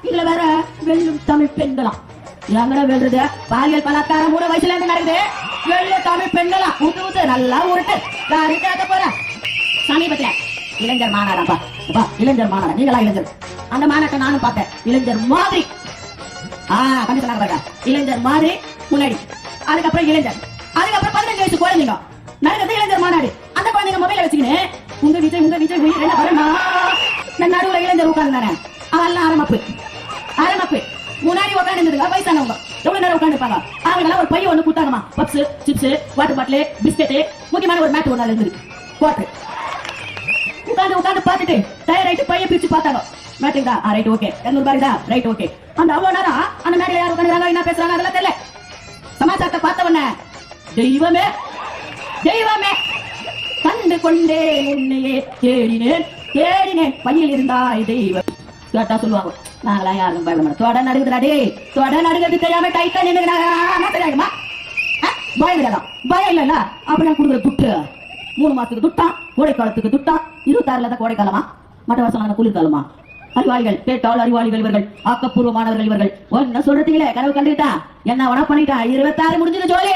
இதுல வேற வெள்ளும் தமிழ் பெண்களா எங்கட வெல்றது பாலியல் பலாத்காரம் 3 வயசுல இருந்து நடக்குது. வெள்ளு தமிழ் பெண்களா ஊத்து ஊத்து நல்லா உருட்டு யாரு கேட்க போற. சமீபத்துல இளைஞர் மாநாடாப்பா, இளைஞர் மாநாடு, நீங்களா இளைஞர், அந்த மாநாட்டை நானும் பார்த்தேன். இளைஞர் மாதிரி கண்டு சொன்னாங்க பாருங்க, இளைஞர் மாதிரி முன்னாடி, அதுக்கப்புறம் இளைஞர், அதுக்கப்புறம் 15 வயசு குழந்தைங்க நடக்கிறது இளைஞர் மாநாடு. அந்த குழந்தைங்க மொபைல வச்சுக்கின்னு உங்க விஜய் உயிர் வரமா நடுவுல இளைஞர் உட்கார்ந்தானே அவெல்லாம் அரமப்பு முன்னாடி உட்காந்துருந்துங்க. வயசானவங்க எவ்வளவு நேரம் உட்காந்துருப்பாங்க. அவங்கெல்லாம் ஒரு பையன் ஒண்ணு கொடுத்தாங்கம்மா, puffs, chips, water bottle, biscuit, முக்கியமான ஒரு மேட் ஒண்ணு இருந்தது. போட்டு உட்காந்து பார்த்துட்டு டயர் ஆயிட்டு பையன் பிரிச்சு பார்த்தாங்க. மேட்டுங்களா ரைட் ஓகே, 200 ரூபாய் தான் ரைட் ஓகே. அந்த அவ்வளவு நேரம் அந்த மேட்ல யார் உட்காந்துறாங்க என்ன பேசுறாங்க அதெல்லாம் தெரியல. சமாச்சாரத்தை பார்த்தவன தெய்வமே கண்டு கொண்டே உன்னையே தேடினேன் பையில் இருந்தாய் தெய்வம் கேட்டா சொல்லுவாங்க. நாங்களா யாரும் பயப்பட மாட்டோம். தொட நடுக்குறாடே, தொட நடுக்கிறது தெரியாம டைட்டா நின்னுமா பயம் கிடையாதான். பயம் இல்ல அப்ப நான் கொடுக்குற துட்டு 3 மாசத்துக்கு துட்டான், கோடை காலத்துக்கு துட்டான். 26ல தான் கோடை காலமா, மற்ற வருஷம் குளிர்காலமா. அறிவாளிகள் கேட்டால் அறிவாளிகள் இவர்கள், ஆக்கப்பூர்வமானவர்கள் இவர்கள். ஒன்னு சொல்றதுல கனவு கண்டுகிட்டா என்ன உன பண்ணிட்டான். 26 முடிஞ்சது ஜோலி.